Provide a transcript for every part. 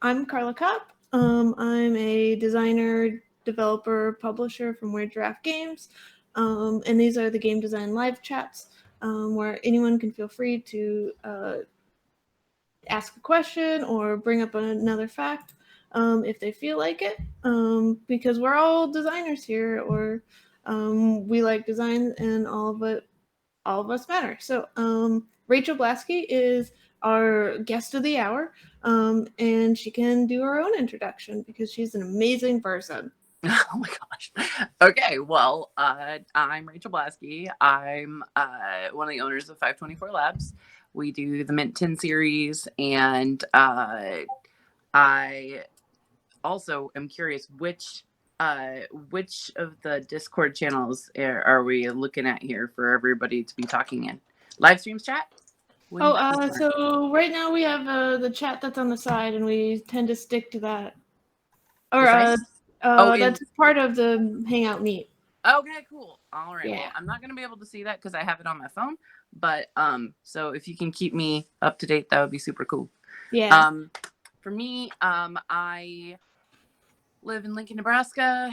I'm Carla Kopp. I'm a designer, developer, publisher from Weird Giraffe Games. And these are the game design live chats where anyone can feel free to ask a question or bring up another fact if they feel like it, because we're all designers here, or we like design, and all of us matter. So Rachel Blaske is our guest of the hour, and she can do her own introduction because she's an amazing person. Oh my gosh. Okay, well, I'm Rachel Blaske. I'm one of the owners of 524 Labs. We do the Mint 10 series, and I also am curious which of the Discord channels are we looking at here for everybody to be talking in? Live streams chat? So right now we have the chat that's on the side, and we tend to stick to that. Or that's part of the Hangout Meet. Okay, cool. All right. Yeah. Well, I'm not going to be able to see that because I have it on my phone. But so if you can keep me up to date, that would be super cool. Yeah. For me, I live in Lincoln, Nebraska.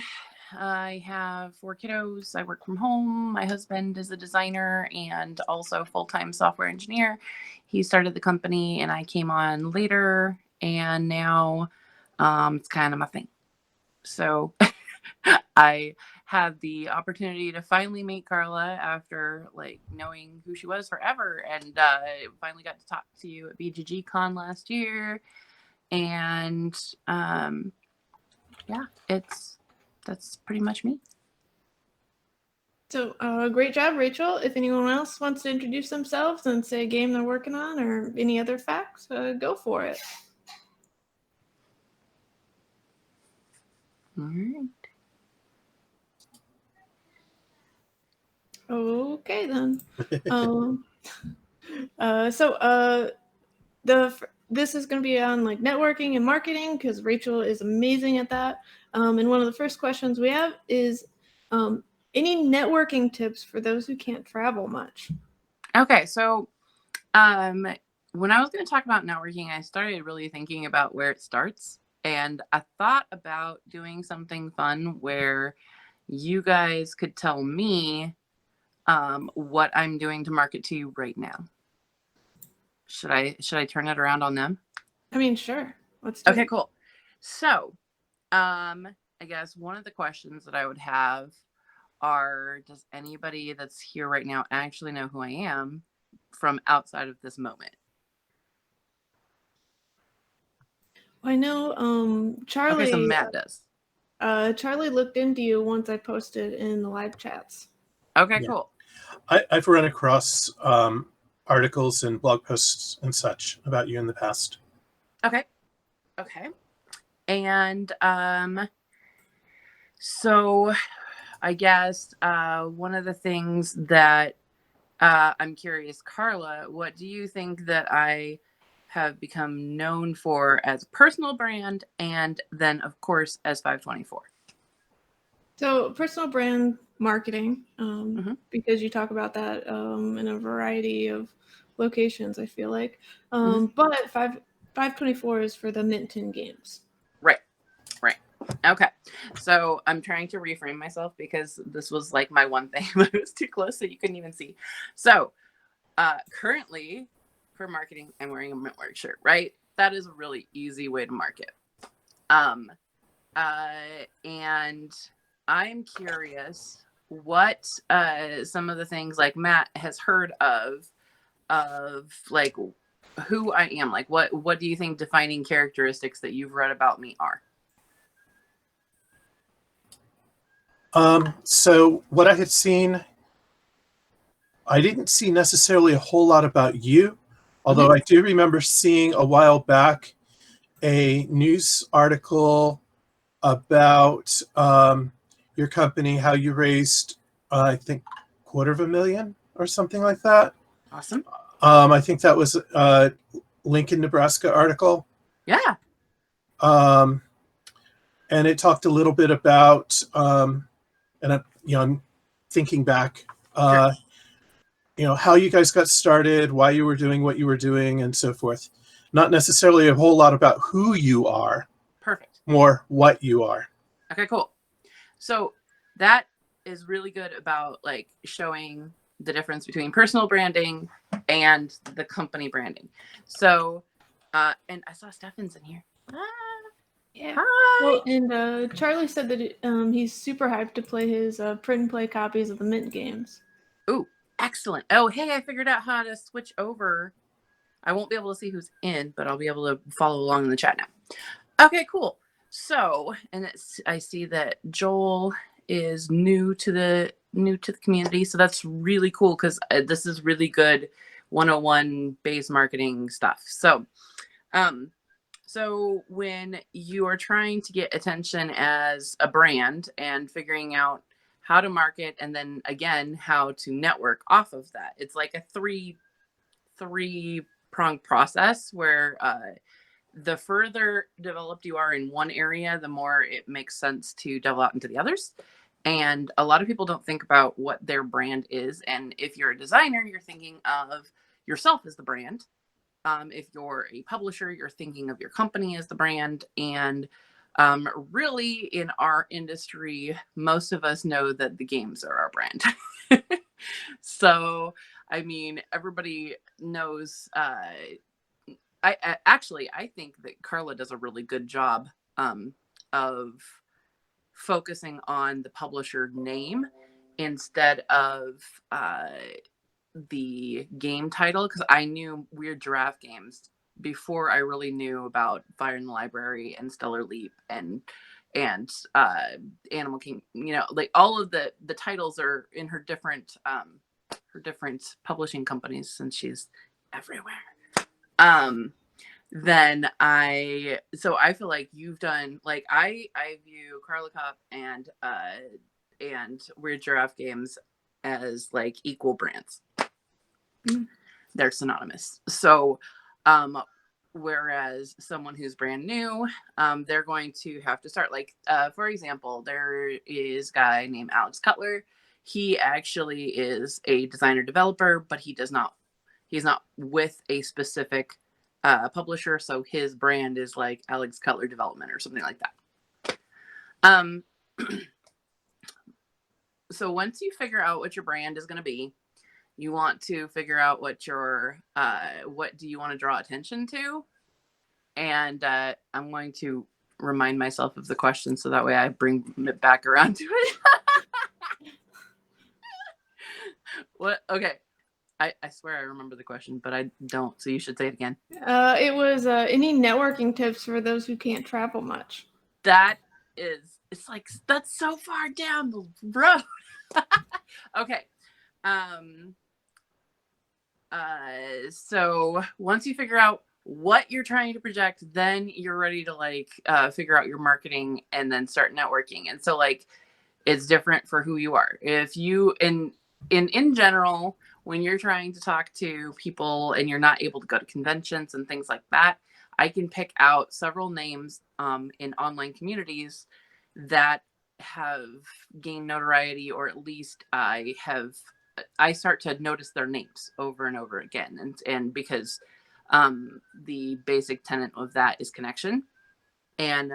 I have 4 kiddos. I work from home. My husband is a designer and also full-time software engineer. He started the company and I came on later, and now it's kind of my thing. So I had the opportunity to finally meet Carla after knowing who she was forever, and finally got to talk to you at BGG Con last year. And yeah, that's pretty much me. So great job, Rachel. If anyone else wants to introduce themselves and say a game they're working on or any other facts, go for it. All right. Okay then. This is going to be on networking and marketing because Rachel is amazing at that. And one of the first questions we have is any networking tips for those who can't travel much? Okay, so when I was going to talk about networking, I started really thinking about where it starts. And I thought about doing something fun where you guys could tell me what I'm doing to market to you right now. Should I turn it around on them? I mean, sure. Let's do it. Okay, cool. So, I guess one of the questions that I would have are, does anybody that's here right now actually know who I am from outside of this moment? I know Charlie. Okay, so Matt does. Charlie looked into you once I posted in the live chats. Okay, cool. I've run across articles and blog posts and such about you in the past. Okay. And so I guess one of the things that I'm curious, Carla, what do you think that I have become known for as a personal brand, and then of course as 524? So personal brand marketing, because you talk about that in a variety of locations, I feel like. But 524 is for the Mint 10 games. Right. Okay. So I'm trying to reframe myself because this was my one thing, but it was too close so you couldn't even see. So currently for marketing, I'm wearing a Mintwork shirt, right? That is a really easy way to market. And I'm curious what some of the things Matt has heard of who I am. What do you think defining characteristics that you've read about me are? So what I had seen, I didn't see necessarily a whole lot about you, although I do remember seeing a while back a news article about your company, how you raised, I think, $250,000 or something like that. Awesome. I think that was a Lincoln, Nebraska article. Yeah. And it talked a little bit about, and I'm thinking back, how you guys got started, why you were doing what you were doing, and so forth. Not necessarily a whole lot about who you are, Perfect. more what you are. Okay, cool. So that is really good about like showing the difference between personal branding and the company branding. So, and I saw Stefan's in here. Yeah. Hi. Well, and Charlie said that he's super hyped to play his print and play copies of the Mint games. Ooh, excellent. Oh, hey, I figured out how to switch over. I won't be able to see who's in, but I'll be able to follow along in the chat now. Okay, cool. So, and I see that Joel is new to the community, so that's really cool because this is really good 101 base marketing stuff. So, so when you are trying to get attention as a brand and figuring out how to market and then again how to network off of that, it's like a three pronged process where the further developed you are in one area, the more it makes sense to delve out into the others. And a lot of people don't think about what their brand is. And if you're a designer, you're thinking of yourself as the brand. If you're a publisher, you're thinking of your company as the brand. And really, in our industry, most of us know that the games are our brand. So, I mean, everybody knows. I think that Carla does a really good job of focusing on the publisher name instead of the game title, because I knew Weird Giraffe Games before I really knew about Fire in the Library and Stellar Leap and Animal King. You know, like all of the titles are in her different publishing companies since she's everywhere. Then I feel like you've done, like I view Carla Cop and Weird Giraffe Games as like equal brands. Mm. They're synonymous. So whereas someone who's brand new, they're going to have to start, like for example, there is a guy named Alex Cutler. He actually is a designer developer, but he's not with a specific publisher, so his brand is like Alex Cutler Development or something like that. So once you figure out what your brand is going to be, you want to figure out what your what do you want to draw attention to, and I'm going to remind myself of the question so that way I bring it back around to it. What? Okay. I swear I remember the question, but I don't, so you should say it again. It was any networking tips for those who can't travel much. It's like, that's so far down the road. Okay. So once you figure out what you're trying to project, then you're ready to like figure out your marketing and then start networking. And so like it's different for who you are. If you in general, when you're trying to talk to people and you're not able to go to conventions and things like that, I can pick out several names in online communities that have gained notoriety, or at least I start to notice their names over and over again. And because the basic tenet of that is connection. And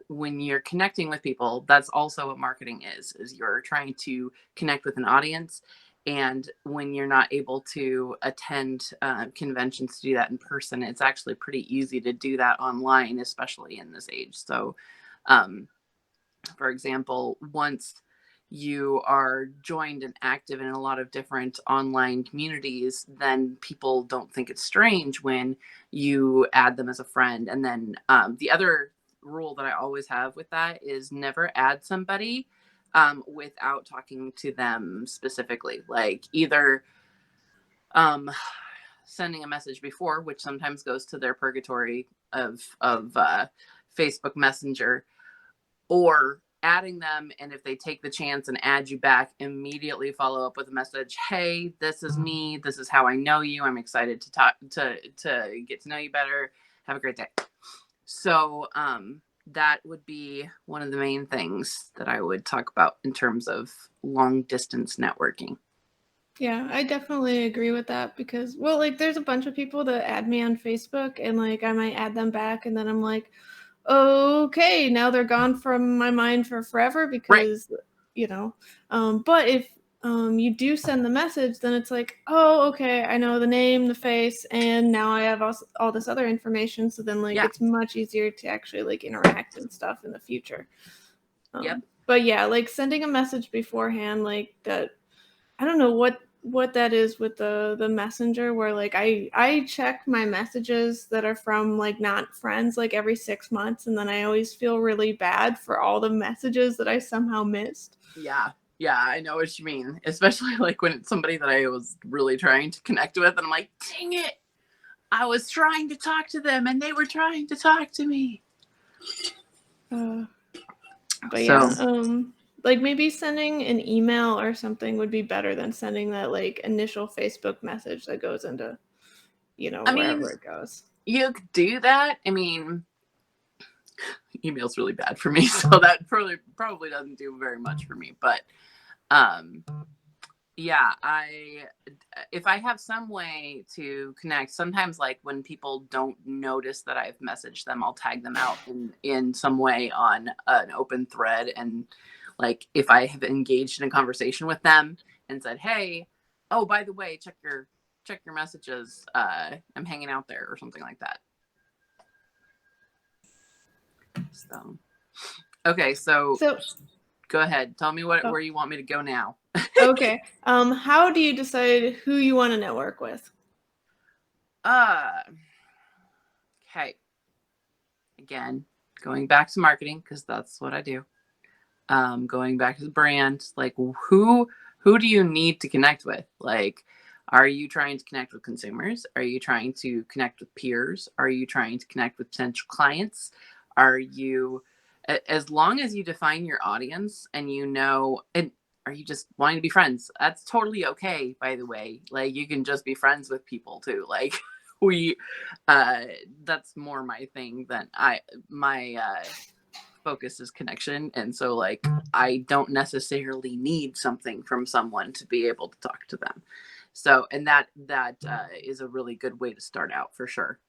when you're connecting with people, that's also what marketing is you're trying to connect with an audience. And when you're not able to attend conventions to do that in person, it's actually pretty easy to do that online, especially in this age. So, for example, once you are joined and active in a lot of different online communities, then people don't think it's strange when you add them as a friend. And then the other rule that I always have with that is never add somebody without talking to them specifically, like either sending a message before, which sometimes goes to their purgatory of Facebook Messenger, or adding them, and if they take the chance and add you back, immediately follow up with a message. Hey, this is me. This is how I know you. I'm excited to talk to get to know you better. Have a great day. So that would be one of the main things that I would talk about in terms of long distance networking. Yeah, I definitely agree with that because, well, like, there's a bunch of people that add me on Facebook, and like I might add them back, and then I'm like, okay, now they're gone from my mind for forever because, you know. But if you do send the message, then it's like, oh, okay, I know the name, the face, and now I have all this other information. So then, like, Yeah. it's much easier to actually like interact and stuff in the future. Yep. But yeah, like sending a message beforehand, like that. I don't know what that is with the messenger where like I check my messages that are from like not friends like every 6 months, and then I always feel really bad for all the messages that I somehow missed. Yeah. Yeah, I know what you mean. Especially like when it's somebody that I was really trying to connect with, and I'm like, dang it, I was trying to talk to them and they were trying to talk to me. But So, yeah, like maybe sending an email or something would be better than sending that like initial Facebook message that goes into, I mean, wherever it goes. you could do that. I mean, email's really bad for me, so that probably doesn't do very much for me. But yeah, if I have some way to connect, sometimes like when people don't notice that I've messaged them, I'll tag them out in some way on an open thread. And like if I have engaged in a conversation with them and said, hey, oh, by the way, check your messages. I'm hanging out there or something like that. So okay, so go ahead. Tell me where you want me to go now. Okay. How do you decide who you want to network with? Okay. Again, going back to marketing because that's what I do. Going back to the brand, like who do you need to connect with? Like, are you trying to connect with consumers? Are you trying to connect with peers? Are you trying to connect with potential clients? Are you, as long as you define your audience and and are you just wanting to be friends? That's totally okay, by the way. Like, you can just be friends with people too. Like, that's more my thing than my focus is connection. And so like, I don't necessarily need something from someone to be able to talk to them. So, and that is a really good way to start out for sure.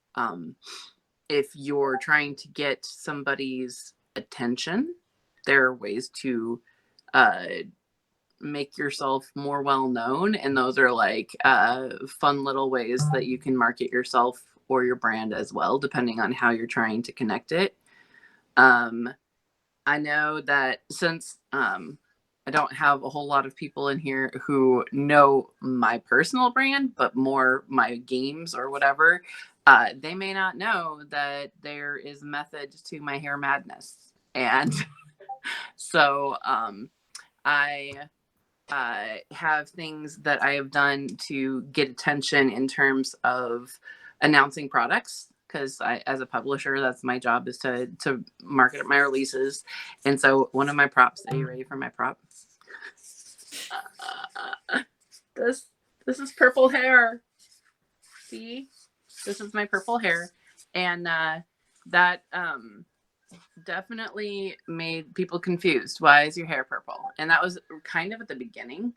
If you're trying to get somebody's attention, there are ways to make yourself more well known, and those are like fun little ways that you can market yourself or your brand as well, depending on how you're trying to connect it. I know that since I don't have a whole lot of people in here who know my personal brand, but more my games or whatever, they may not know that there is method to my hair madness. And so I have things that I have done to get attention in terms of announcing products, because as a publisher, that's my job, is to market my releases. And so one of my props, are you ready for my prop? This is purple hair. See, this is my purple hair. And that definitely made people confused. Why is your hair purple? And that was kind of at the beginning,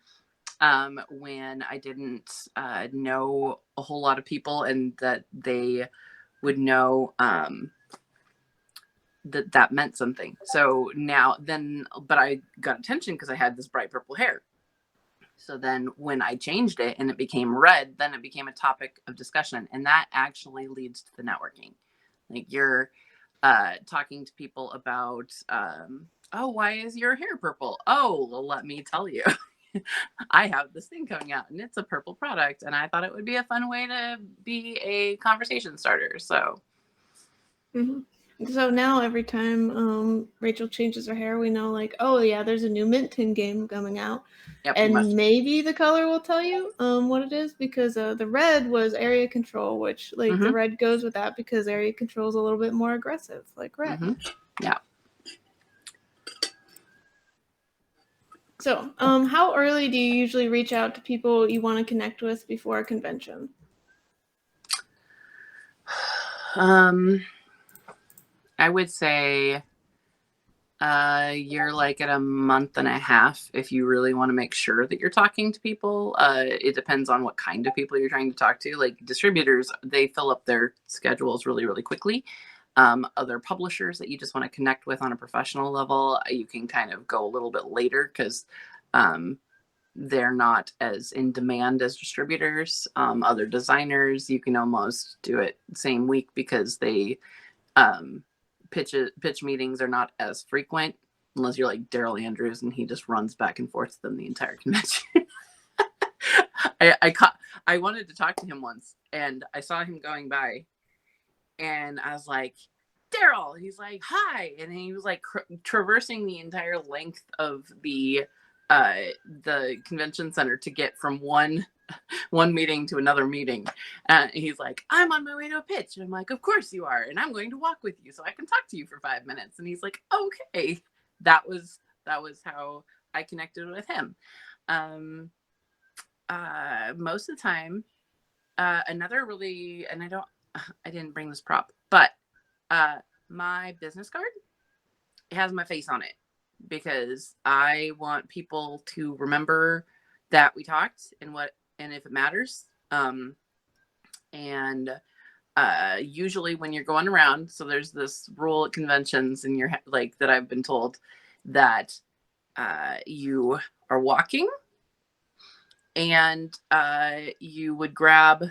when I didn't know a whole lot of people, and that they would know that meant something. So but I got attention because I had this bright purple hair. So then when I changed it and it became red, then it became a topic of discussion. And that actually leads to the networking. Like, you're talking to people about, oh, why is your hair purple? Oh, well, let me tell you. I have this thing coming out and it's a purple product, and I thought it would be a fun way to be a conversation starter. So. Mm-hmm. So now every time Rachel changes her hair, we know like, oh yeah, there's a new Mint Tin game coming out. Yep, and maybe the color will tell you what it is, because the red was area control, which like the red goes with that because area control is a little bit more aggressive, like red. Yeah. So how early do you usually reach out to people you want to connect with before a convention? I would say You're like at a month and a half if you really want to make sure that you're talking to people. It depends on what kind of people you're trying to talk to. Like distributors, they fill up their schedules really, really quickly. Other publishers that you just want to connect with on a professional level, you can kind of go a little bit later because they're not as in demand as distributors. Other designers, you can almost do it same week because they pitch meetings are not as frequent unless you're like Daryl Andrews and he just runs back and forth to them the entire convention. I wanted to talk to him once and I saw him going by and I was like, Daryl, he's like, hi. And he was like traversing the entire length of the convention center to get from one meeting to another meeting. He's like, I'm on my way to a pitch. And I'm like, of course you are. And I'm going to walk with you so I can talk to you for 5 minutes. And he's like, okay. That was how I connected with him. Most of the time, another really, and I didn't bring this prop, but my business card, it has my face on it because I want people to remember that we talked and if it matters. Usually when you're going around, so there's this rule at conventions and you're like that I've been told that you are walking and you would grab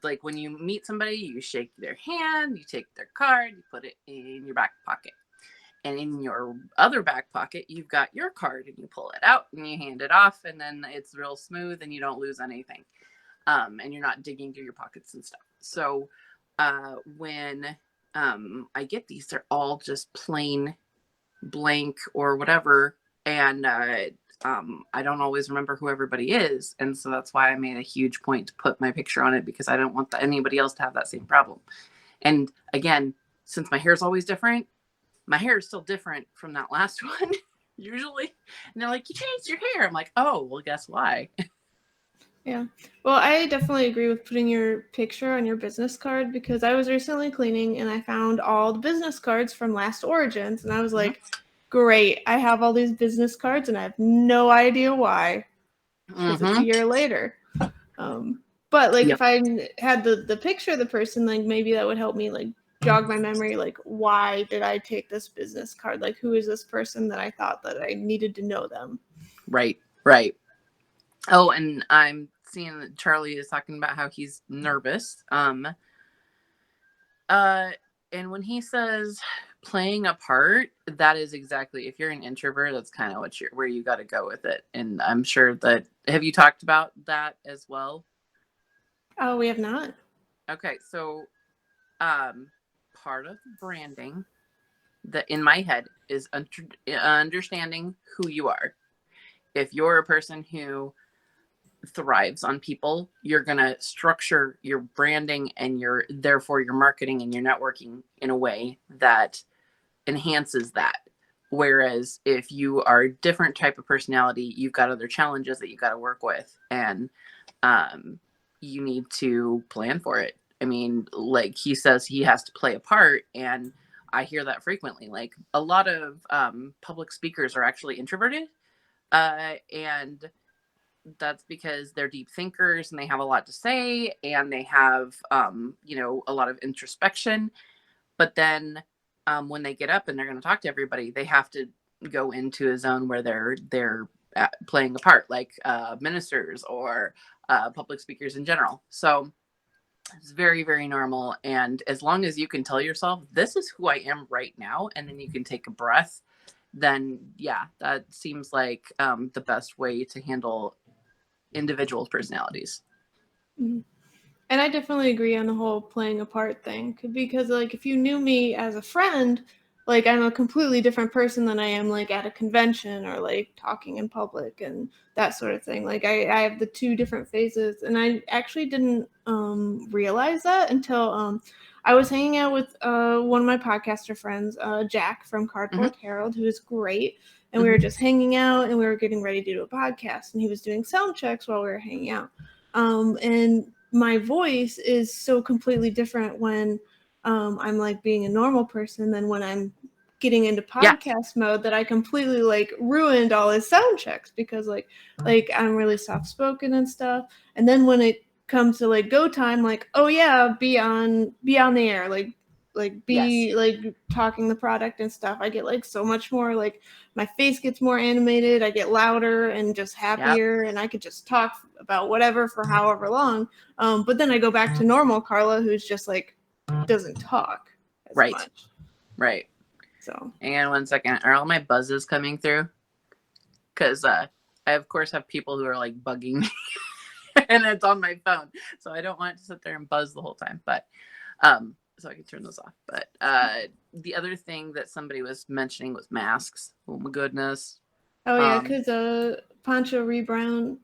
like when you meet somebody, you shake their hand, you take their card, you put it in your back pocket. And in your other back pocket, you've got your card and you pull it out and you hand it off and then it's real smooth and you don't lose anything. And you're not digging through your pockets and stuff. So when I get these, they're all just plain blank or whatever. And I don't always remember who everybody is. And so that's why I made a huge point to put my picture on it because I don't want anybody else to have that same problem. And again, since my hair is always different, my hair is still different from that last one, usually. And they're like, you changed your hair. I'm like, oh, well, guess why? Yeah. Well, I definitely agree with putting your picture on your business card because I was recently cleaning and I found all the business cards from last Origins. And I was like, great, I have all these business cards and I have no idea why because it's a year later. But like if I had the picture of the person, like maybe that would help me like jog my memory, like why did I take this business card? Like who is this person that I thought that I needed to know them? Right. Oh, and I'm seeing that Charlie is talking about how he's nervous. And when he says playing a part, that is exactly, if you're an introvert, that's kind of where you got to go with it. And I'm sure that, have you talked about that as well? Oh, we have not. Okay. So, part of branding that in my head is understanding who you are. If you're a person who thrives on people, you're going to structure your branding and therefore your marketing and your networking in a way that enhances that. Whereas if you are a different type of personality, you've got other challenges that you got to work with and you need to plan for it. I mean, like he says he has to play a part and I hear that frequently. Like a lot of public speakers are actually introverted and that's because they're deep thinkers and they have a lot to say and they have, a lot of introspection. But then when they get up and they're going to talk to everybody, they have to go into a zone where they're playing a part, like ministers or public speakers in general. So it's very, very normal. And as long as you can tell yourself, this is who I am right now, and then you can take a breath, then yeah, that seems like the best way to handle individual personalities. Mm-hmm. And I definitely agree on the whole playing a part thing because like if you knew me as a friend, like I'm a completely different person than I am like at a convention or like talking in public and that sort of thing. Like I have the two different phases and I actually didn't realize that until I was hanging out with one of my podcaster friends, Jack from Cardboard Herald, who is great. And we were just hanging out and we were getting ready to do a podcast and he was doing sound checks while we were hanging out. And my voice is so completely different when I'm like being a normal person than when I'm getting into Yeah. podcast mode that I completely like ruined all his sound checks because like I'm really soft spoken and stuff. And then when it comes to like go time, like, oh yeah, be on the air, like be Yes. like talking the product and stuff. I get like so much more, like my face gets more animated, I get louder and just happier, and I could just talk about whatever for however long. But then I go back to normal Carla, who's just like doesn't talk as Right. much. Right. So Hang on 1 second. Are all my buzzes coming through? Because I of course have people who are like bugging me and it's on my phone. So I don't want it to sit there and buzz the whole time. But so I can turn those off. But the other thing that somebody was mentioning was masks. Oh my goodness. oh yeah, because Poncho Rebound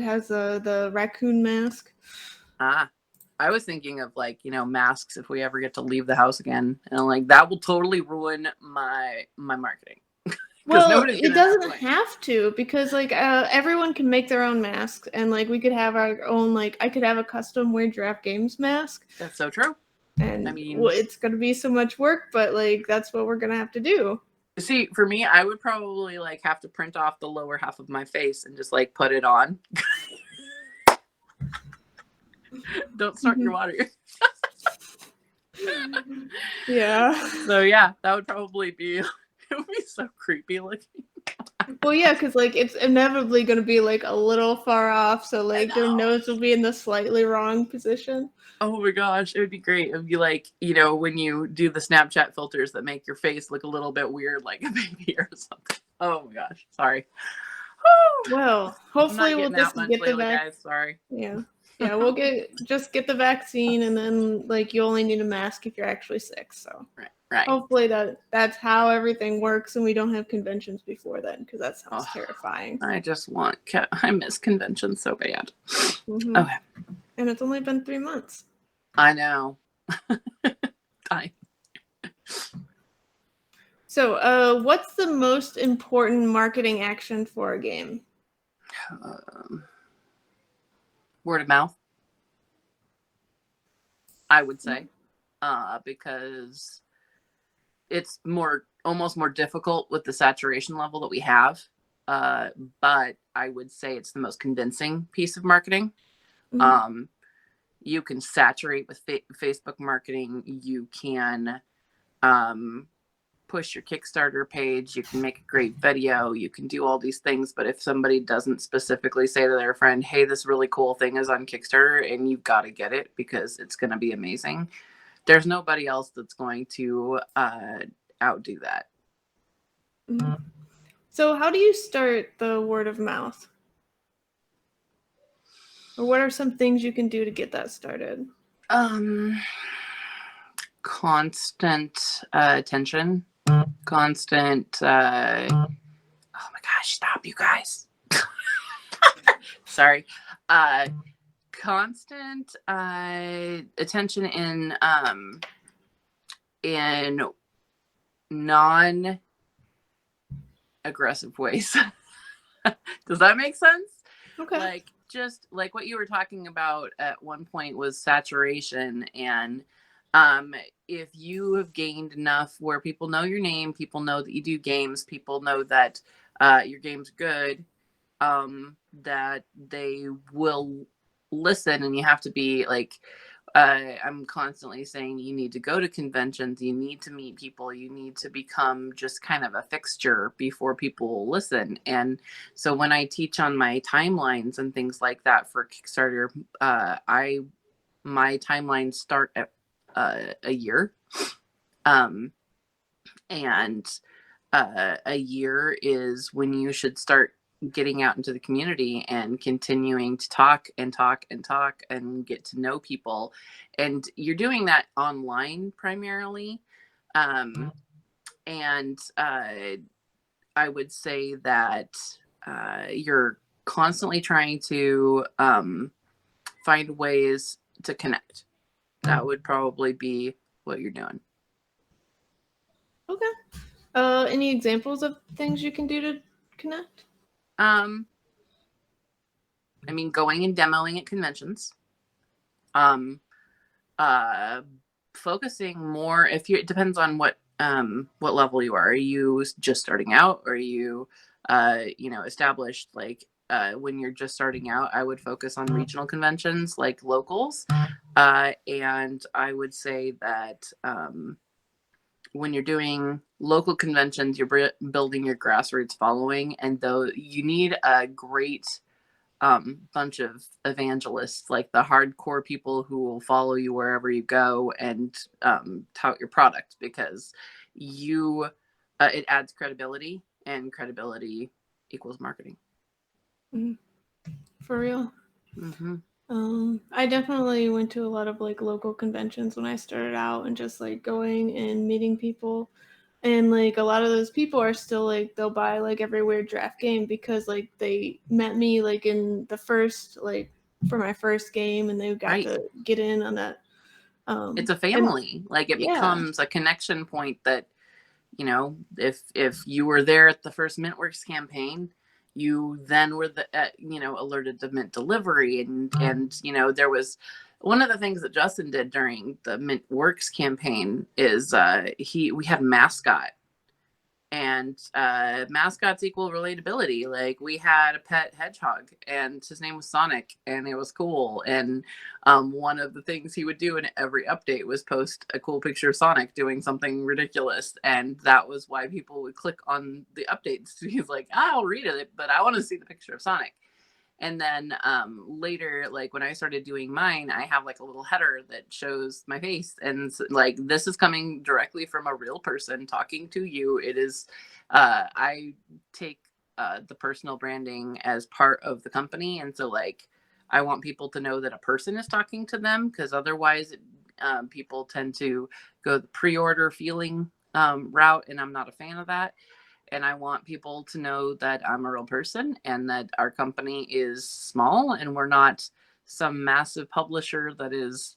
has the raccoon mask. I was thinking of like, masks if we ever get to leave the house again. And I'm like, that will totally ruin my marketing. Well, it doesn't have to, because like everyone can make their own masks, and like we could have our own, like I could have a custom Weird Giraffe Games mask. That's so true. And I mean, it's gonna be so much work, but like that's what we're gonna have to do. See, for me, I would probably like have to print off the lower half of my face and just like put it on. Don't start your water. Yeah. So yeah, that would probably be. It would be so creepy looking. Well, yeah, because like it's inevitably going to be like a little far off, so like their nose will be in the slightly wrong position. Oh my gosh, it would be great. It would be like, when you do the Snapchat filters that make your face look a little bit weird, like a baby or something. Oh my gosh, sorry. Well, hopefully we'll just get the guys. Sorry. Yeah, we'll get the vaccine, and then like you only need a mask if you're actually sick. So right. Hopefully that's how everything works, and we don't have conventions before then, because that sounds terrifying. I miss conventions so bad. Mm-hmm. Okay. And it's only been 3 months. I know. So, what's the most important marketing action for a game? Word of mouth, I would say, because it's almost more difficult with the saturation level that we have. But I would say it's the most convincing piece of marketing. Mm-hmm. You can saturate with Facebook marketing. You can push your Kickstarter page. You can make a great video. You can do all these things. But if somebody doesn't specifically say to their friend, hey, this really cool thing is on Kickstarter and you've got to get it because it's going to be amazing, there's nobody else that's going to outdo that. Mm-hmm. So how do you start the word of mouth? Or what are some things you can do to get that started? Constant attention. Constant. Oh my gosh! Stop, you guys. Sorry. Constant attention in non-aggressive ways. Does that make sense? Okay. Like, just like what you were talking about at one point was saturation. And if you have gained enough where people know your name, people know that you do games, people know that your game's good, that they will listen. And you have to be like, I'm constantly saying you need to go to conventions, you need to meet people, you need to become just kind of a fixture before people will listen. And so when I teach on my timelines and things like that for Kickstarter, my timelines start at a year. And a year is when you should start getting out into the community and continuing to talk and get to know people. And you're doing that online primarily. And I would say that you're constantly trying to find ways to connect. That would probably be what you're doing. Okay. Any examples of things you can do to connect? I mean, going and demoing at conventions. focusing more, it depends on what level you are. Are you just starting out? Or are you established? Like when you're just starting out, I would focus on regional conventions like locals. And I would say that when you're doing local conventions, you're building your grassroots following, and though you need a great bunch of evangelists, like the hardcore people who will follow you wherever you go and tout your product, because it adds credibility, and credibility equals marketing. For real. Mm-hmm. I definitely went to a lot of like local conventions when I started out, and just like going and meeting people. And like a lot of those people are still like, they'll buy like every weird draft game because like they met me like in the first, like for my first game, and they got Right. to get in on that. It's a family. Like it becomes a connection point that, if you were there at the first Mintworks campaign, you then were alerted to Mint delivery, and there was one of the things that Justin did during the Mintworks campaign is we had mascot, and mascots equal relatability. Like we had a pet hedgehog, and his name was Sonic, and it was cool. And one of the things he would do in every update was post a cool picture of Sonic doing something ridiculous, and that was why people would click on the updates. He's like, I'll read it, but I want to see the picture of Sonic. And then later, like when I started doing mine, I have like a little header that shows my face, and like this is coming directly from a real person talking to you. It is, I take the personal branding as part of the company, and so like I want people to know that a person is talking to them, because otherwise people tend to go the pre-order feeling route, and I'm not a fan of that. And I want people to know that I'm a real person, and that our company is small, and we're not some massive publisher that is,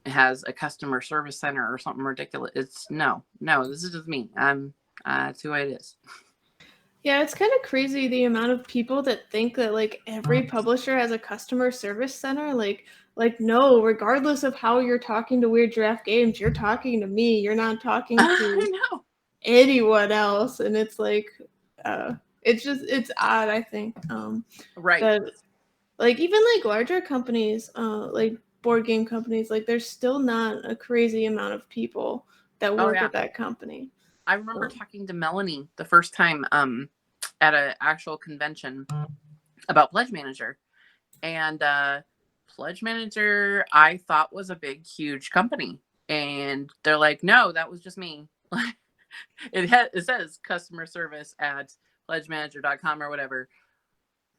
has a customer service center or something ridiculous. It's no, this is just me. That's who it is. Yeah, it's kind of crazy the amount of people that think that like every publisher has a customer service center. Like no, regardless of how you're talking to Weird Draft Games, you're talking to me. You're not talking to I know. anyone else. And it's like it's odd, I think. Right. That like even like larger companies, like board game companies, like there's still not a crazy amount of people that work at that company. I remember talking to Melanie the first time at an actual convention about Pledge Manager. And Pledge Manager, I thought was a big, huge company. And they're like, no, that was just me. It says customer service at pledgemanager.com or whatever.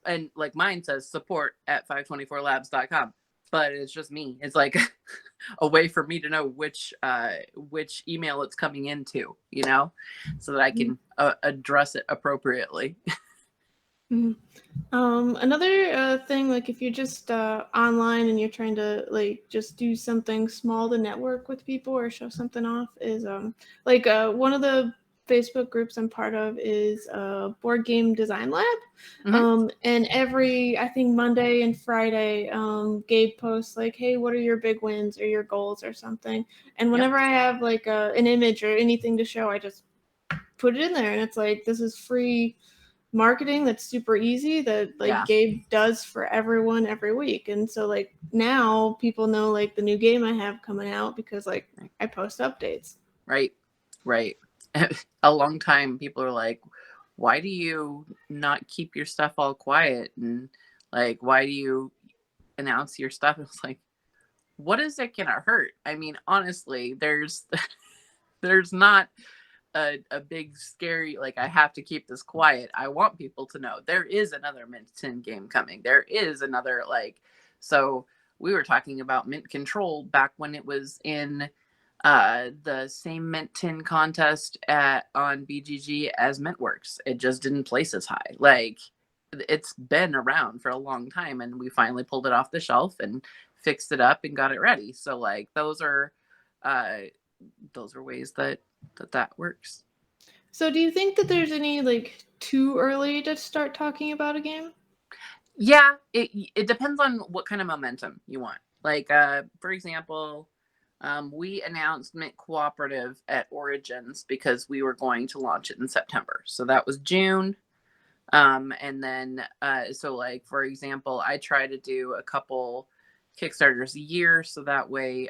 And like mine says support at 524labs.com. But it's just me. It's like a way for me to know which email it's coming into, so that I can address it appropriately. Another thing, like if you're just online and you're trying to like just do something small to network with people or show something off, is one of the Facebook groups I'm part of is Board Game Design Lab. Mm-hmm. And every, I think, Monday and Friday, Gabe posts like, hey, what are your big wins or your goals or something? And whenever I have like an image or anything to show, I just put it in there, and it's like, this is free marketing that's super easy that like Gabe does for everyone every week. And so like now people know like the new game I have coming out because like I post updates. Right. A long time people are like, why do you not keep your stuff all quiet? And like, why do you announce your stuff? It's like, what is it gonna hurt? I mean, honestly, there's not a big scary like I have to keep this quiet. I want people to know there is another Mint 10 game coming. There is another so we were talking about Mint Control back when it was in the same Mint 10 contest on BGG as Mintworks. It just didn't place as high. Like it's been around for a long time, and we finally pulled it off the shelf and fixed it up and got it ready. So like those are ways that works. So do you think that there's any like too early to start talking about a game? Yeah, it depends on what kind of momentum you want. Like, for example, we announced Mint Cooperative at Origins because we were going to launch it in September. So that was June. And then, so like, for example, I try to do a couple Kickstarters a year. So that way,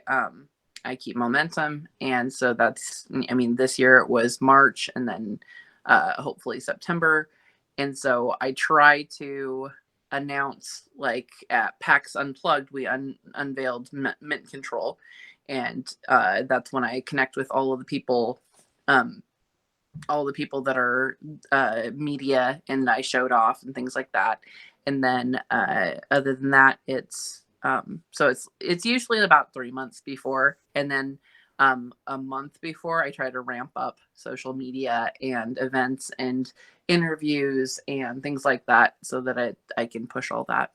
I keep momentum. And so that's, I mean, this year it was March and then, hopefully September. And so I try to announce, like at PAX Unplugged, we unveiled Mint Control. And that's when I connect with all of the people that are media, and I showed off and things like that. And then other than that, it's so it's usually about 3 months before, and then a month before I try to ramp up social media and events and interviews and things like that so that I can push all that.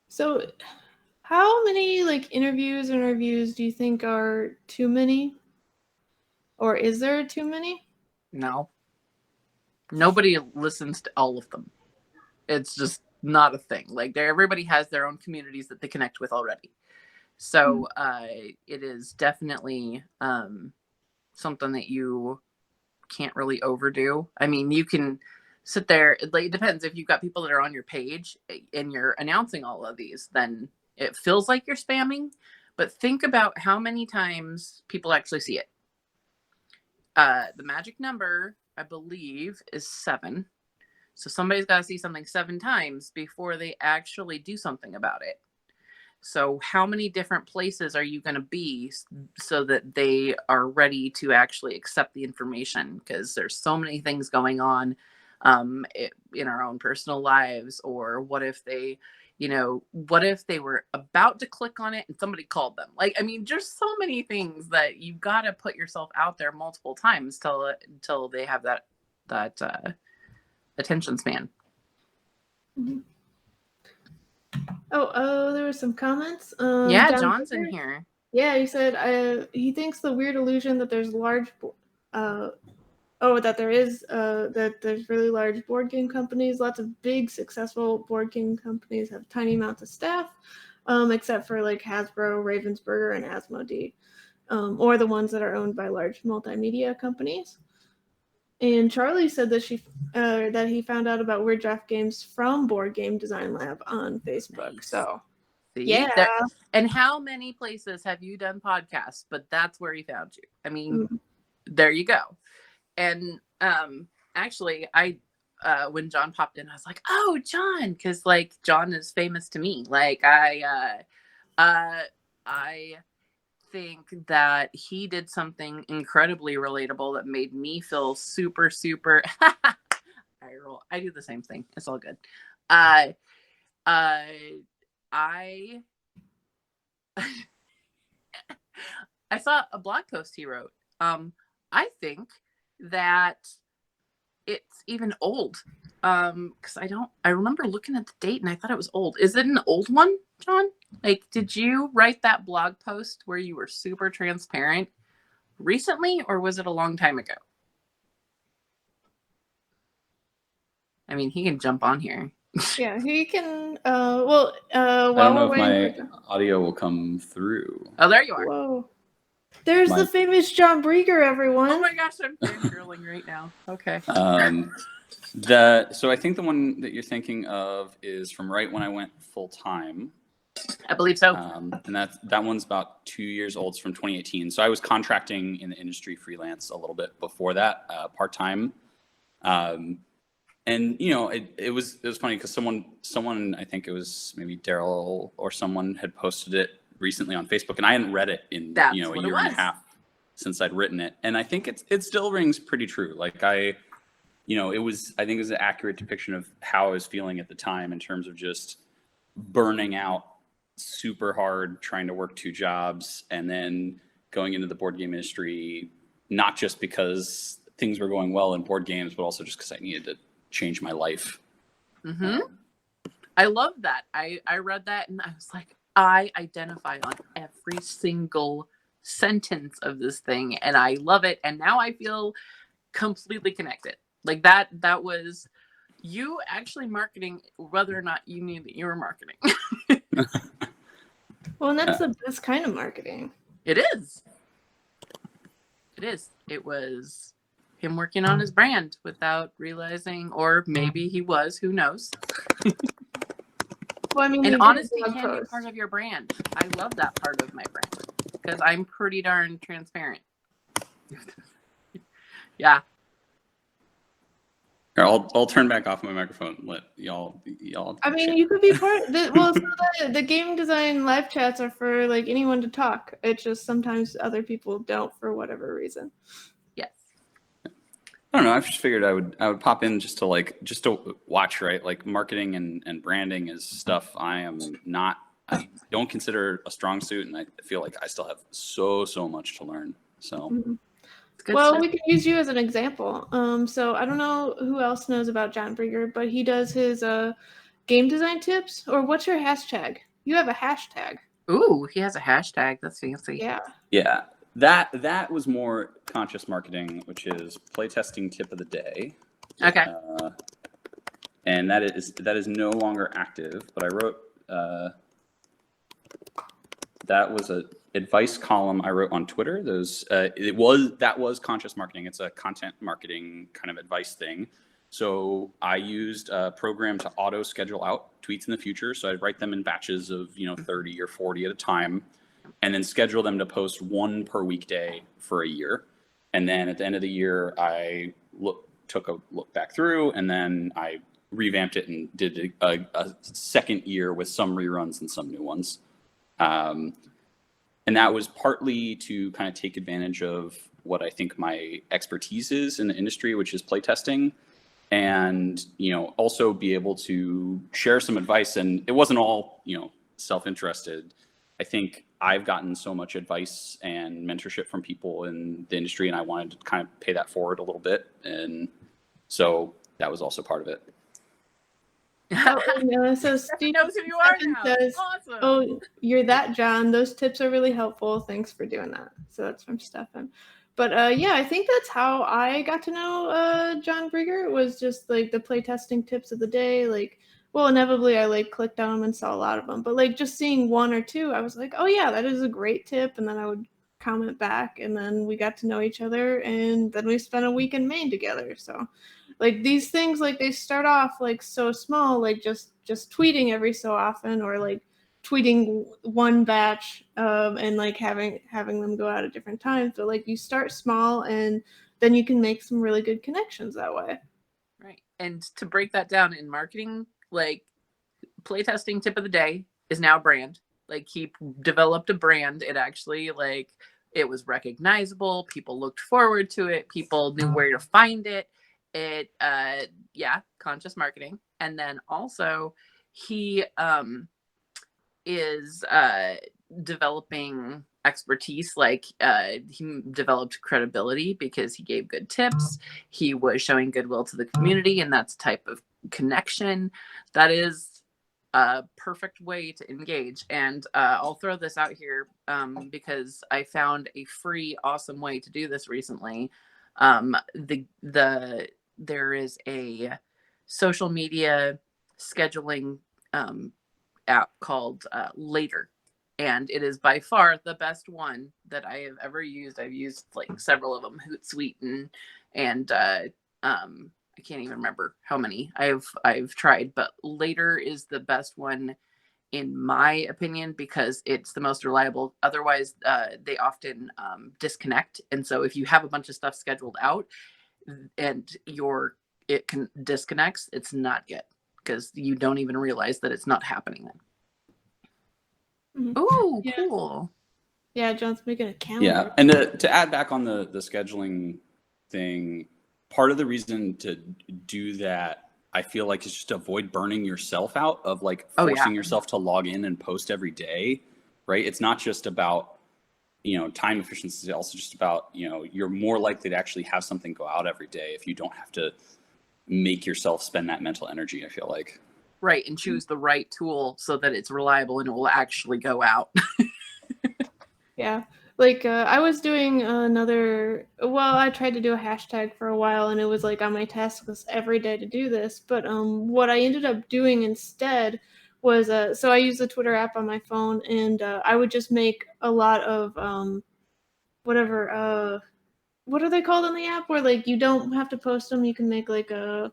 So how many like interviews do you think are too many? Or is there too many? No. Nobody listens to all of them. It's just not a thing. Like everybody has their own communities that they connect with already. So it is definitely something that you can't really overdo. I mean, you can sit there. It depends. If you've got people that are on your page and you're announcing all of these, then it feels like you're spamming. But think about how many times people actually see it. The magic number, I believe, is 7. So somebody's got to see something 7 times before they actually do something about it. So how many different places are you going to be so that they are ready to actually accept the information? Because there's so many things going on in our own personal lives. Or what if they, what if they were about to click on it and somebody called them? Like, I mean, just so many things that you've got to put yourself out there multiple times till they have that attention span. Mm-hmm. Oh, there were some comments. Yeah, John's in here. Yeah, he said he thinks the weird illusion that there's that there's really large board game companies. Lots of big successful board game companies have tiny amounts of staff, except for like Hasbro, Ravensburger, and Asmodee, or the ones that are owned by large multimedia companies. And Charlie said that that he found out about Weird Draft Games from Board Game Design Lab on Facebook. Nice. So, see, yeah. And how many places have you done podcasts? But that's where he found you. I mean, There you go. And actually, when John popped in, I was like, "Oh, John," because like John is famous to me. Like I think that he did something incredibly relatable that made me feel super I do the same thing. It's all good. I saw a blog post he wrote. I think that it's even old. Because I remember looking at the date and I thought it was old. Is it an old one, John? Like, did you write that blog post where you were super transparent recently, or was it a long time ago? I mean, he can jump on here. Yeah, he can. I don't know if my audio will come through. Oh, there you are. Whoa. There's the famous John Brieger, everyone. Oh my gosh, I'm fangirling right now. Okay. So I think the one that you're thinking of is from right when I went full time. I believe so. And that one's about 2 years old. It's from 2018. So I was contracting in the industry freelance a little bit before that, part time. And it was funny because someone, I think it was maybe Daryl or someone, had posted it recently on Facebook, and I hadn't read it in a year and a half since I'd written it. And I think it still rings pretty true. Like I think it was an accurate depiction of how I was feeling at the time in terms of just burning out super hard, trying to work 2 jobs, and then going into the board game industry, not just because things were going well in board games, but also just because I needed to change my life. Mm-hmm. I love that. I read that and I was like, I identify on every single sentence of this thing, and I love it. And now I feel completely connected. Like that was you actually marketing, whether or not you knew that you were marketing. Well, and that's the best kind of marketing. It is. It is. It was him working on his brand without realizing, or maybe he was, who knows. Well, I mean, And he did a honesty blog can be post. part of your brand. I love that part of my brand because I'm pretty darn transparent. Yeah. Here, I'll turn back off my microphone. Let y'all. I mean, chat. you could be part. Well, so the game design live chats are for like anyone to talk. It's just sometimes other people don't for whatever reason. Yes. I don't know. I just figured I would pop in just to watch, right? Like marketing and branding is stuff I don't consider a strong suit, and I feel like I still have so much to learn. So. Mm-hmm. Good Well, stuff. we could use you as an example. So I don't know who else knows about John Brigger, but he does his game design tips. Or what's your hashtag? You have a hashtag. Ooh, he has a hashtag. That's fancy. Yeah. Yeah, that was more conscious marketing, which is playtesting tip of the day. Okay. And that is no longer active. But I wrote that was a advice column I wrote on Twitter. That was conscious marketing. It's a content marketing kind of advice thing. So I used a program to auto schedule out tweets in the future. So I'd write them in batches of 30 or 40 at a time, and then schedule them to post one per weekday for a year. And then at the end of the year, I took a look back through, and then I revamped it and did a second year with some reruns and some new ones. And that was partly to kind of take advantage of what I think my expertise is in the industry, which is playtesting, and also be able to share some advice. And it wasn't all self-interested. I think I've gotten so much advice and mentorship from people in the industry, and I wanted to kind of pay that forward a little bit, and so that was also part of it. So Steve knows who you are now. says, Awesome. "Oh, you're that John. Those tips are really helpful. Thanks for doing that." So that's from Stefan. But yeah, I think that's how I got to know John Brigger. It was just like the playtesting tips of the day. Like, well, inevitably I clicked on them and saw a lot of them. But just seeing one or two, I was like, oh yeah, that is a great tip. And then I would comment back, and then we got to know each other, and then we spent a week in Maine together. So these things, they start off so small, just tweeting every so often, or tweeting one batch and having them go out at different times. But you start small, and then you can make some really good connections that way. Right. And to break that down in marketing, playtesting tip of the day is now a brand. He developed a brand. It actually it was recognizable. People looked forward to it. People knew where to find it. It conscious marketing. And then also he is developing expertise. He developed credibility because he gave good tips. He was showing goodwill to the community, and that's type of connection that is a perfect way to engage. And I'll throw this out here because I found a free awesome way to do this recently. There is a social media scheduling app called Later, and it is by far the best one that I have ever used. I've used several of them, Hootsuite and I can't even remember how many I've tried, but Later is the best one in my opinion because it's the most reliable. Otherwise, they often disconnect, and so if you have a bunch of stuff scheduled out and it can disconnects, it's not good because you don't even realize that it's not happening then. Mm-hmm. Oh, yeah. Cool. Yeah, John's making a calendar. Yeah, and to add back on the scheduling thing, part of the reason to do that, I feel like, is just to avoid burning yourself out of forcing yourself to log in and post every day, right? It's not just about time efficiency. It's also just about you're more likely to actually have something go out every day if you don't have to make yourself spend that mental energy, I feel like. Right, and choose the right tool so that it's reliable and it will actually go out. Yeah. I was doing I tried to do a hashtag for a while, and it was on my task list every day to do this. But what I ended up doing instead was so I use the Twitter app on my phone, and I would just make a lot of whatever what are they called on the app where like you don't have to post them, you can make like I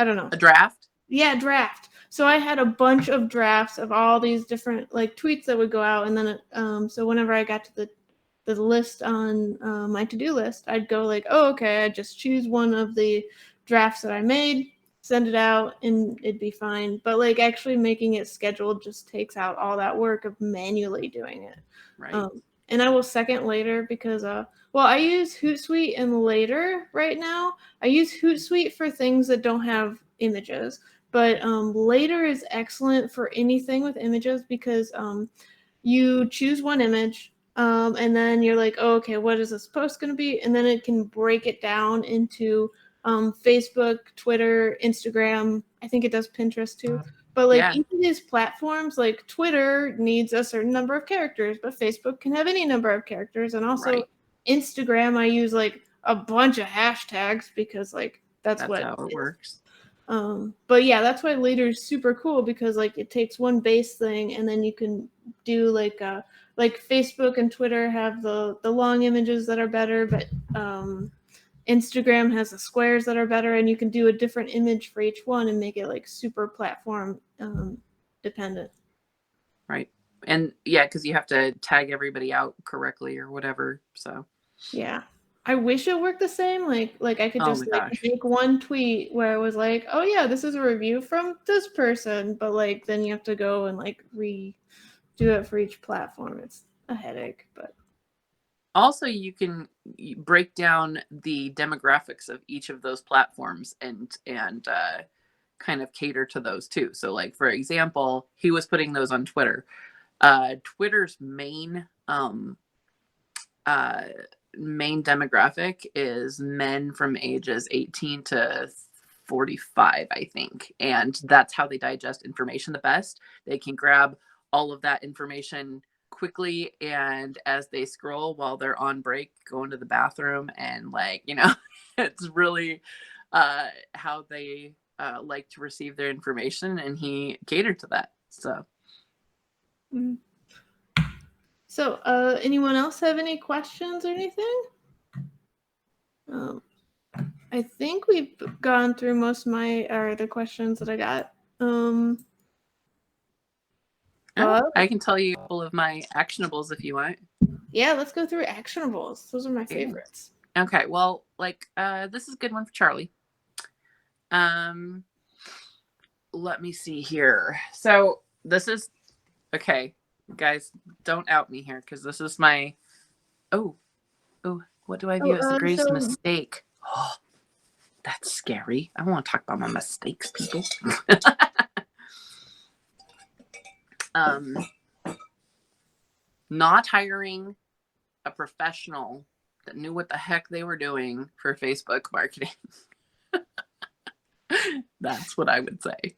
don't know. A draft? Yeah, draft. So I had a bunch of drafts of all these different like tweets that would go out, and then so whenever I got to the list on my to-do list, I'd go like, oh, okay, I'd just choose one of the drafts that I made, send it out, and it'd be fine. But like actually making it scheduled just takes out all that work of manually doing it. Right. And I will second Later because well, I use Hootsuite and Later right now. I use Hootsuite for things that don't have images, but Later is excellent for anything with images because you choose one image, and then you're like, oh, okay, what is this post going to be? And then it can break it down into Facebook, Twitter, Instagram. I think it does Pinterest too. But like Yeah. each of these platforms, like Twitter needs a certain number of characters, but Facebook can have any number of characters. And also Right. Instagram, I use like a bunch of hashtags because like that's what how it works. But yeah, that's why Later is super cool because like it takes one base thing and then you can do like Facebook and Twitter have the long images that are better, but Instagram has the squares that are better, and you can do a different image for each one and make it like super platform dependent. Right. And yeah, because you have to tag everybody out correctly or whatever. So yeah, I wish it worked the same. Like I could Oh just my like gosh. make one tweet where it was like, oh yeah, this is a review from this person, but like then you have to go and like redo it for each platform. It's a headache, but also you can break down the demographics of each of those platforms and kind of cater to those too. So like for example, he was putting those on Twitter. Twitter's main demographic is men from ages 18 to 45, I think. And that's how they digest information the best. They can grab all of that information quickly, and as they scroll while they're on break, go into the bathroom, and like, it's really how they like to receive their information, and he catered to that. So So, anyone else have any questions or anything? I think we've gone through most of the questions that I got. I can tell you a couple of my actionables if you want. Yeah, let's go through actionables. Those are my favorites. Okay, well, like this is a good one for Charlie. Let me see here. So this is okay, guys. Don't out me here because this is my. Oh, what do I view as the greatest mistake? Oh, that's scary. I want to talk about my mistakes, people. Not hiring a professional that knew what the heck they were doing for Facebook marketing. That's what I would say.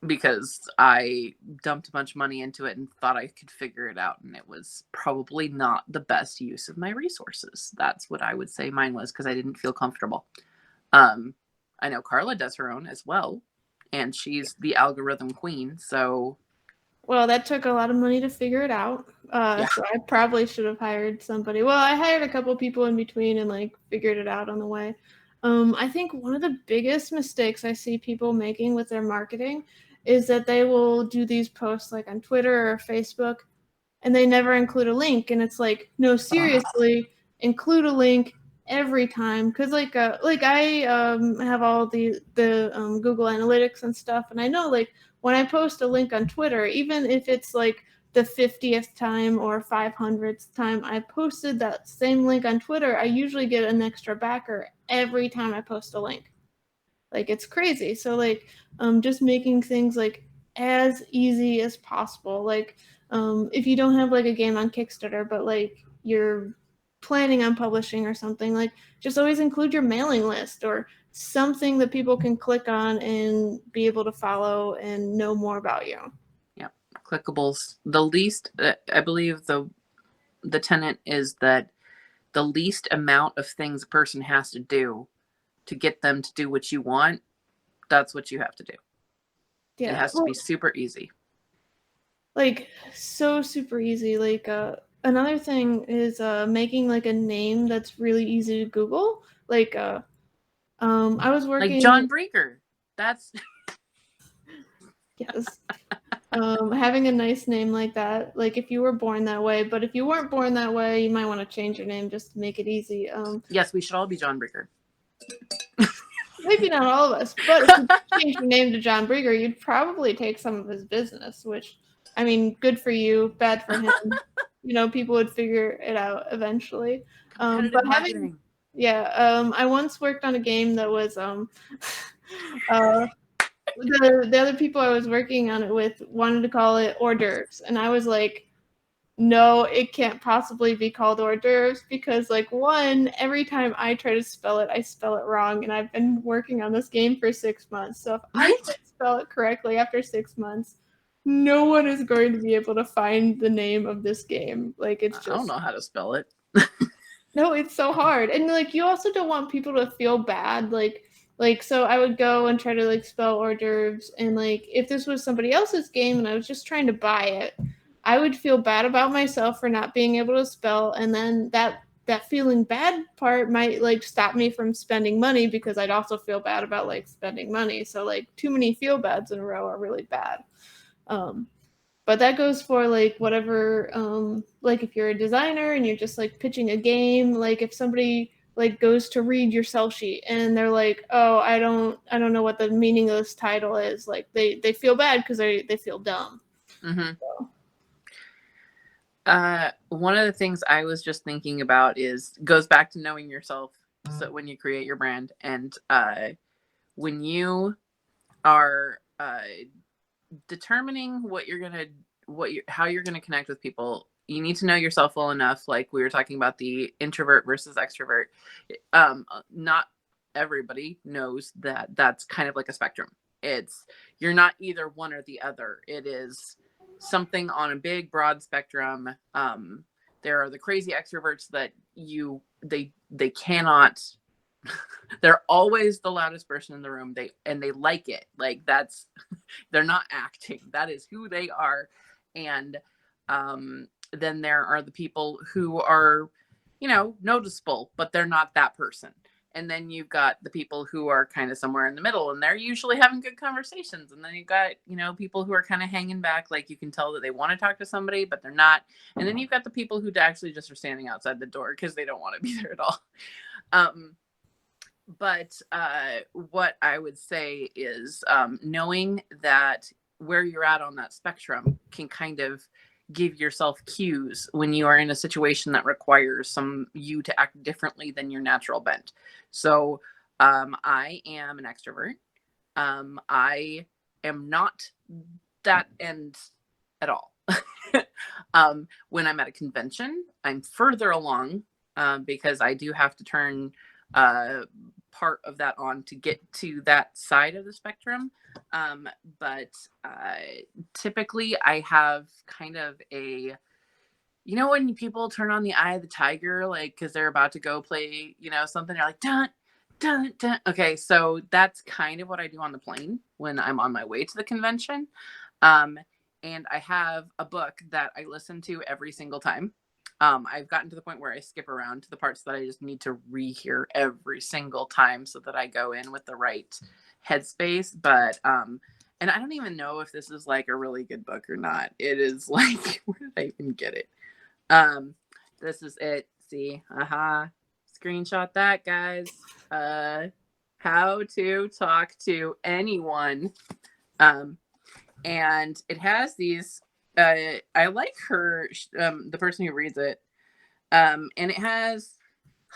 Because I dumped a bunch of money into it and thought I could figure it out, and it was probably not the best use of my resources. That's what I would say mine was, because I didn't feel comfortable. I know Carla does her own as well, and she's the algorithm queen. So, well, that took a lot of money to figure it out. Yeah. So I probably should have hired somebody. Well, I hired a couple people in between and like figured it out on the way. I think one of the biggest mistakes I see people making with their marketing is that they will do these posts like on Twitter or Facebook, and they never include a link. And it's like, no, seriously, include a link every time. Because like I have all the Google Analytics and stuff, and I know like when I post a link on Twitter, even if it's like the 50th time or 500th time I posted that same link on Twitter, I usually get an extra backer every time I post a link. Like, it's crazy. So like just making things like as easy as possible. Like if you don't have like a game on Kickstarter, but like you're planning on publishing or something, like just always include your mailing list or something that people can click on and be able to follow and know more about you. Yeah, clickables. The least, I believe the tenet is that the least amount of things a person has to do to get them to do what you want That's what you have to do. Yeah. It has to be super easy. Like, so super easy. Like, another thing is making like a name that's really easy to Google. Like, I was working Like John Breaker. That's yes. Having a nice name like that, like if you were born that way, but if you weren't born that way, you might want to change your name just to make it easy. Yes, we should all be John Breaker. Maybe not all of us, but if you change your name to John Brieger, you'd probably take some of his business, which, I mean, good for you, bad for him. You know, people would figure it out eventually. Competitive But marketing. I once worked on a game that was the other people I was working on it with wanted to call it hors d'oeuvres, and I was like, no, it can't possibly be called hors d'oeuvres because, like, one, every time I try to spell it, I spell it wrong, and I've been working on this game for 6 months. So if I can't spell it correctly after 6 months, no one is going to be able to find the name of this game. Like, it's just, I don't know how to spell it. no, it's so hard. And like you also don't want people to feel bad. Like so I would go and try to like spell hors d'oeuvres, and like if this was somebody else's game and I was just trying to buy it, I would feel bad about myself for not being able to spell, and then that feeling bad part might like stop me from spending money because I'd also feel bad about like spending money. So like too many feel bads in a row are really bad. But that goes for like whatever, like if you're a designer and you're just like pitching a game, like if somebody like goes to read your sell sheet and they're like, oh, I don't know what the meaning of this title is, like they feel bad because they feel dumb. Mm-hmm. So. One of the things I was just thinking about goes back to knowing yourself. So when you create your brand, and when you are determining how you're gonna connect with people, you need to know yourself well enough. Like we were talking about the introvert versus extrovert. Not everybody knows that that's kind of like a spectrum. You're not either one or the other. It is something on a big broad spectrum. There are the crazy extroverts that they cannot they're always the loudest person in the room. They like it. Like they're not acting. That is who they are. And then there are the people who are, noticeable, but they're not that person. And then you've got the people who are kind of somewhere in the middle, and they're usually having good conversations. And then you've got, people who are kind of hanging back, like you can tell that they want to talk to somebody, but they're not. And then you've got the people who actually just are standing outside the door because they don't want to be there at all. But what I would say is knowing that where you're at on that spectrum can kind of give yourself cues when you are in a situation that requires you to act differently than your natural bent. So I am an extrovert. I am not that end at all. When I'm at a convention, I'm further along because I do have to turn part of that on to get to that side of the spectrum. But typically I have kind of when people turn on the Eye of the Tiger, like, cause they're about to go play, something, they're like, dun, dun, dun. Okay. So that's kind of what I do on the plane when I'm on my way to the convention. And I have a book that I listen to every single time. I've gotten to the point where I skip around to the parts that I just need to rehear every single time so that I go in with the right headspace. But, and I don't even know if this is like a really good book or not. It is like, where did I even get it? This is it. See, screenshot that, guys. How to Talk to Anyone. And it has these, I like her, the person who reads it. And it has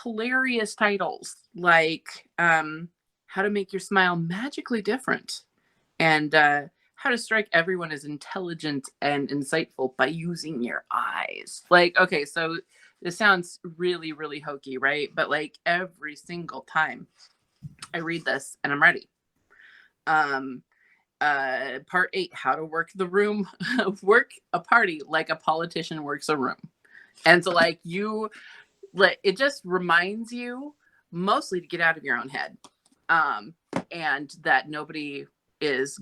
hilarious titles like How to Make Your Smile Magically Different, and How to Strike Everyone as Intelligent and Insightful by Using Your Eyes. Like, okay, so this sounds really, really hokey, right? But like every single time I read this and I'm ready. Part 8, how to work work a party like a politician works a room. And so like it just reminds you mostly to get out of your own head. and that nobody is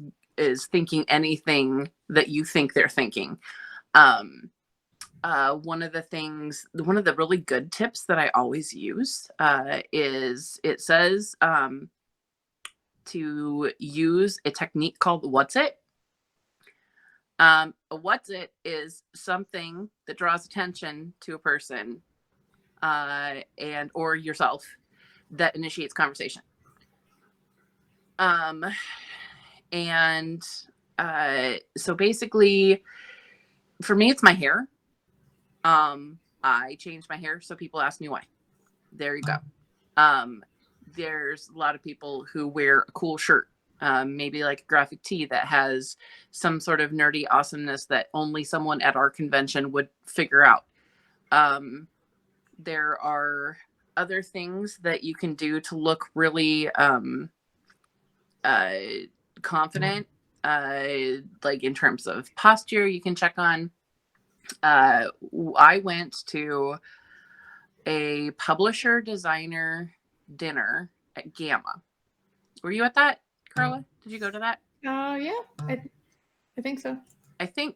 thinking anything that you think they're thinking. One of the really good tips that I always use is, it says to use a technique called what's it. A what's it is something that draws attention to a person and or yourself that initiates conversation. And so basically, for me, it's my hair. I changed my hair, so people ask me why. There you go. There's a lot of people who wear a cool shirt, maybe like a graphic tee that has some sort of nerdy awesomeness that only someone at our convention would figure out. There are other things that you can do to look really confident, like in terms of posture. You can check on. I went to a publisher designer dinner at Gamma. Were you at that, Carla? Did you go to that? Yeah, I think so. I think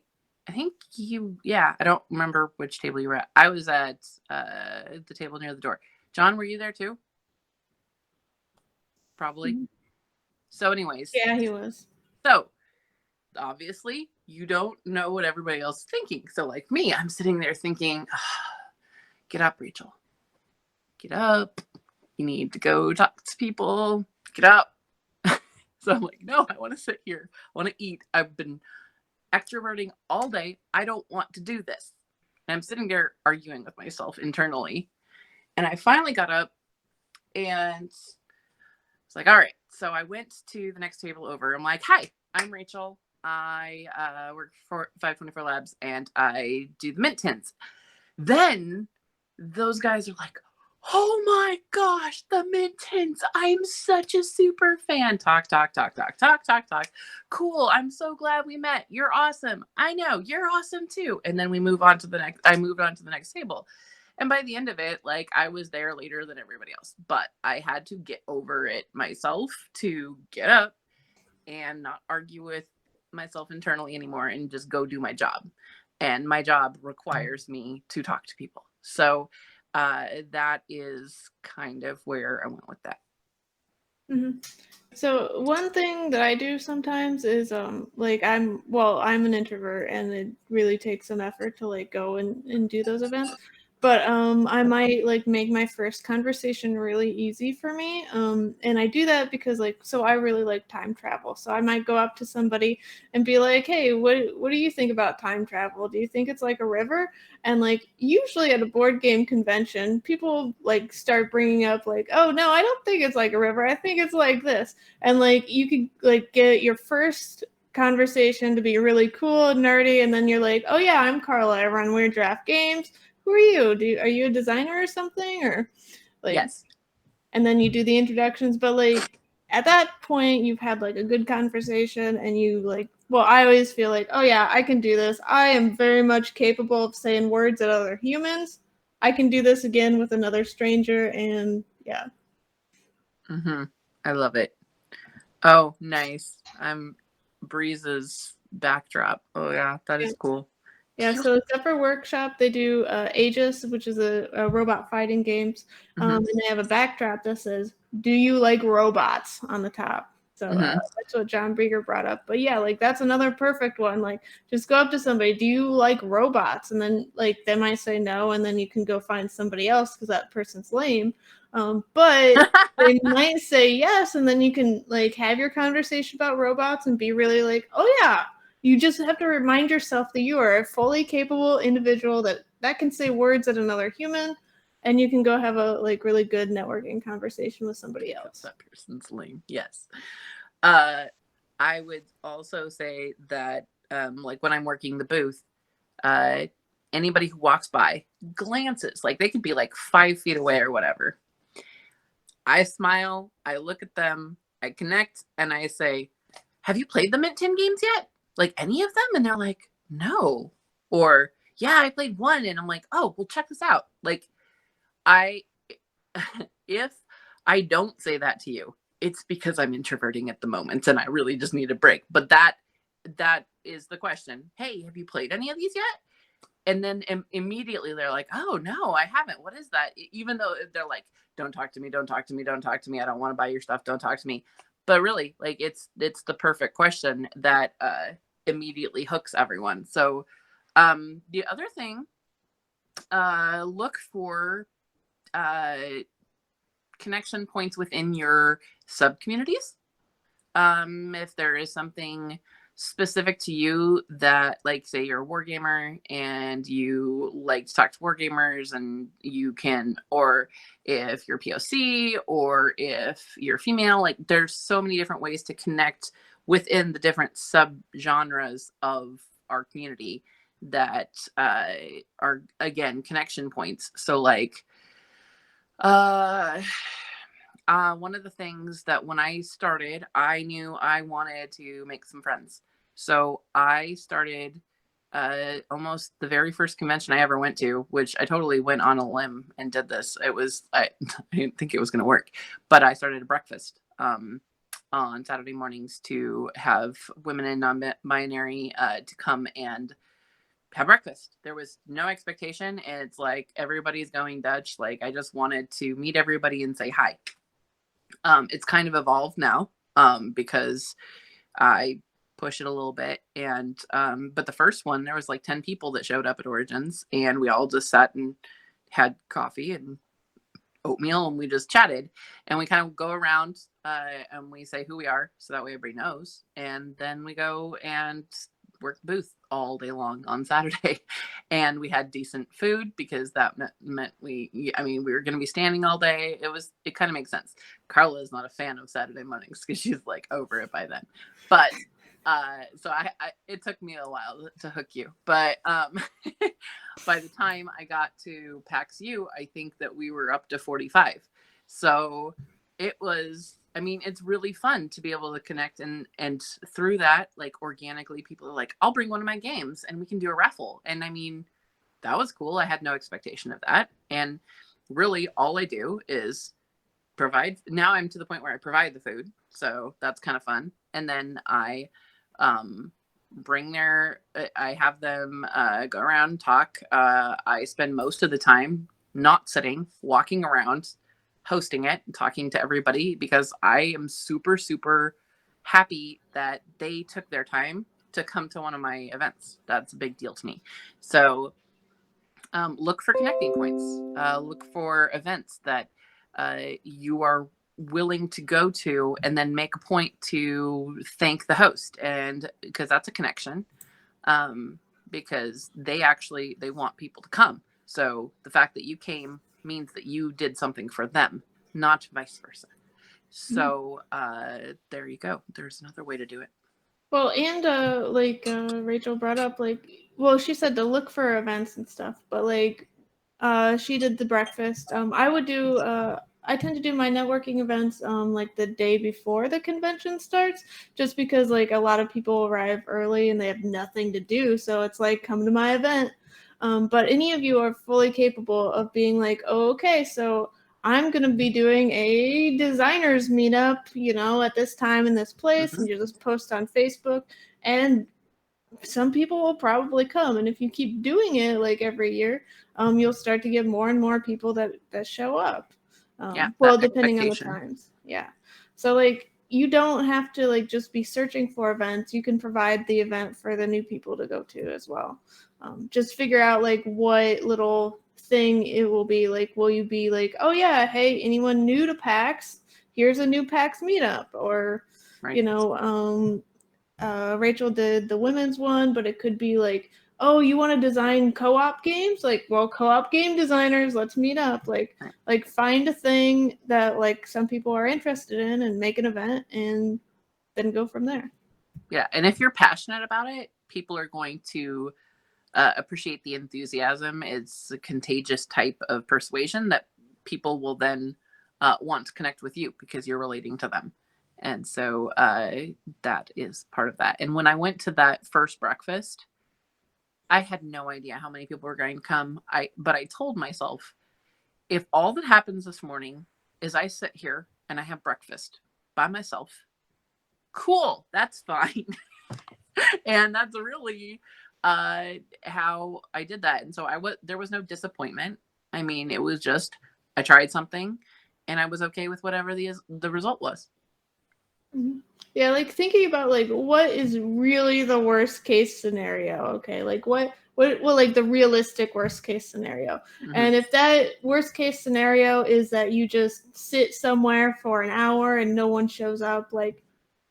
you, yeah, I don't remember which table you were at. I was at the table near the door. John, were you there too? Probably. Mm-hmm. So anyways. Yeah, he was. So obviously you don't know what everybody else is thinking. So like me, I'm sitting there thinking, get up, Rachel. Get up. You need to go talk to people. Get up. So I'm like, no, I want to sit here. I want to eat. I've been extroverting all day. I don't want to do this. And I'm sitting there arguing with myself internally. And I finally got up and it's like, all right. So I went to the next table over. I'm like, hi, I'm Rachel. I work for 524 Labs and I do the mint tins. Then those guys are like, oh my gosh, the mint tins. I'm such a super fan. Talk. Cool. I'm so glad we met. You're awesome. I know you're awesome too. And then we move on to the next. I moved on to the next table. And by the end of it, like I was there later than everybody else, but I had to get over it myself to get up and not argue with myself internally anymore and just go do my job. And my job requires me to talk to people. So that is kind of where I went with that. Mm-hmm. So one thing that I do sometimes is like I'm an introvert and it really takes some effort to like go and do those events. But I might like make my first conversation really easy for me. And I do that because like, so I really like time travel. So I might go up to somebody and be like, hey, what do you think about time travel? Do you think it's like a river? And like usually at a board game convention, people like start bringing up like, oh no, I don't think it's like a river. I think it's like this. And like you could like get your first conversation to be really cool and nerdy. And then you're like, oh yeah, I'm Carla. I run Weird Draft Games. Who are you? Are you a designer or something? Or like, yes. And then you do the introductions, but like at that point you've had like a good conversation and you like, well, I always feel like, oh yeah, I can do this. I am very much capable of saying words at other humans. I can do this again with another stranger. And yeah. Mm-hmm. I love it. Oh, nice. I'm Breeze's backdrop. Oh yeah, that is cool. Yeah, so except for workshop, they do Aegis, which is a robot fighting games. And they have a backdrop that says, do you like robots on the top? So that's what John Brieger brought up. But yeah, like that's another perfect one. Like just go up to somebody, do you like robots? And then like they might say no, and then you can go find somebody else because that person's lame. But they might say yes, and then you can like have your conversation about robots and be really like, oh yeah. You just have to remind yourself that you are a fully capable individual that can say words at another human, and you can go have a like really good networking conversation with somebody else. That person's lame. Yes. I would also say that like when I'm working the booth, anybody who walks by glances, like they could be like 5 feet away or whatever. I smile, I look at them, I connect, and I say, have you played the Mint 10 games yet? Like any of them? And they're like, no. Or yeah, I played one. And I'm like, oh, well, check this out. Like if I don't say that to you, it's because I'm introverting at the moment and I really just need a break. But that is the question. Hey, have you played any of these yet? And then immediately they're like, oh no, I haven't. What is that? Even though they're like, don't talk to me, don't talk to me, don't talk to me. I don't want to buy your stuff. Don't talk to me. But really, like it's the perfect question that immediately hooks everyone. So the other thing, look for connection points within your sub communities. If there is something specific to you that, like, say you're a wargamer and you like to talk to wargamers, and you can, or if you're POC, or if you're female, like there's so many different ways to connect within the different sub genres of our community that are, again, connection points. So like one of the things that when I started, I knew I wanted to make some friends. So I started almost the very first convention I ever went to, which I totally went on a limb and did this. It was, I didn't think it was going to work, but I started a breakfast on Saturday mornings to have women and non-binary to come and have breakfast. There was no expectation. It's like everybody's going Dutch. Like I just wanted to meet everybody and say hi. It's kind of evolved now because I push it a little bit. And but the first one, there was like 10 people that showed up at Origins, and we all just sat and had coffee and oatmeal, and we just chatted, and we kind of go around and we say who we are, so that way everybody knows. And then we go and work the booth all day long on Saturday. And we had decent food because that meant we were going to be standing all day. It kind of makes sense. Carla is not a fan of Saturday mornings because she's like over it by then. But so I it took me a while to hook you. But by the time I got to PAX U, I think that we were up to 45. So it was, I mean, it's really fun to be able to connect, and through that, like organically, people are like, I'll bring one of my games and we can do a raffle. And I mean, that was cool. I had no expectation of that. And really all I do is provide. Now I'm to the point where I provide the food. So that's kind of fun. And then I I have them go around, talk. I spend most of the time not sitting, walking around, hosting it, talking to everybody, because I am super, super happy that they took their time to come to one of my events. That's a big deal to me. So look for connecting points. Look for events that you are willing to go to, and then make a point to thank the host, and because that's a connection, because they want people to come. So the fact that you came means that you did something for them, not vice versa. So there you go. There's another way to do it. Well, and Rachel brought up, like, well, she said to look for events and stuff, but like she did the breakfast. I tend to do my networking events like the day before the convention starts, just because like a lot of people arrive early and they have nothing to do, so it's like, come to my event. But any of you are fully capable of being like, oh, okay, so I'm going to be doing a designers meetup, at this time in this place, and you just post on Facebook, and some people will probably come. And if you keep doing it like every year, you'll start to get more and more people that show up. Well, depending on the times. Yeah. So like, you don't have to like just be searching for events. You can provide the event for the new people to go to as well. Just figure out like what little thing it will be. Like, will you be like, oh yeah, hey, anyone new to PAX? Here's a new PAX meetup. Or, right. Rachel did the women's one, but it could be like, oh, you want to design co-op games? Like, well, co-op game designers, let's meet up. Like find a thing that like some people are interested in and make an event, and then go from there. Yeah. And if you're passionate about it, people are going to appreciate the enthusiasm. It's a contagious type of persuasion that people will then want to connect with you because you're relating to them. And so that is part of that. And when I went to that first breakfast, I had no idea how many people were going to come. But I told myself, if all that happens this morning is I sit here and I have breakfast by myself. Cool, that's fine. And that's really how I did that. And so there was no disappointment. I mean, it was just I tried something and I was okay with whatever the result was. Mhm. Yeah, like thinking about like what is really the worst case scenario. Okay, like what like the realistic worst case scenario. Mhm. And if that worst case scenario is that you just sit somewhere for an hour and no one shows up, like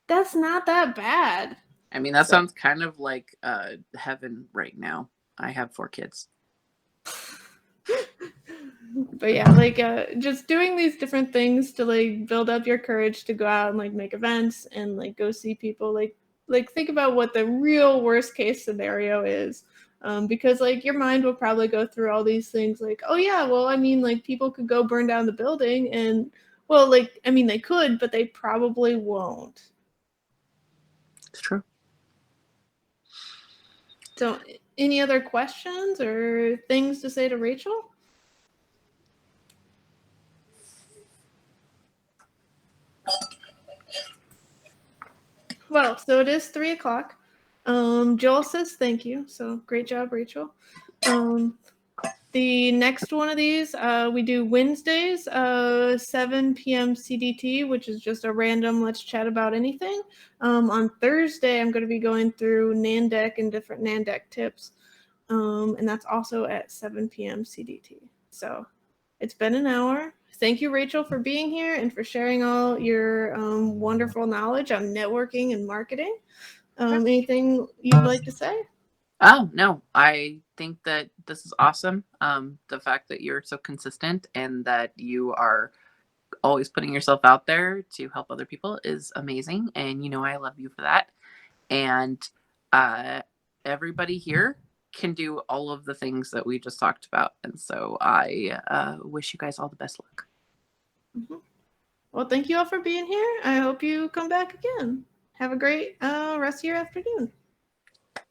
that's not that bad. I mean, that So- sounds kind of like heaven right now. I have 4 kids. But yeah, like just doing these different things to like build up your courage to go out and like make events and like go see people, like think about what the real worst case scenario is, because like your mind will probably go through all these things like, oh yeah, well I mean like people could go burn down the building, and well like I mean they could, but they probably won't. It's true. So any other questions or things to say to Rachel? Well, so it is 3:00. Joel says thank you. So great job, Rachel. The next one of these, we do Wednesdays, 7 p.m. CDT, which is just a random let's chat about anything. On Thursday, I'm going to be going through NANDEC and different NANDEC tips. And that's also at 7 p.m. CDT. So it's been an hour. Thank you, Rachel, for being here and for sharing all your wonderful knowledge on networking and marketing. Anything you'd like to say? Oh, no, I think that this is awesome. The fact that you're so consistent and that you are always putting yourself out there to help other people is amazing. And, you know, I love you for that. And everybody here can do all of the things that we just talked about. And so I wish you guys all the best luck. Mm-hmm. Well, thank you all for being here. I hope you come back again. Have a great rest of your afternoon.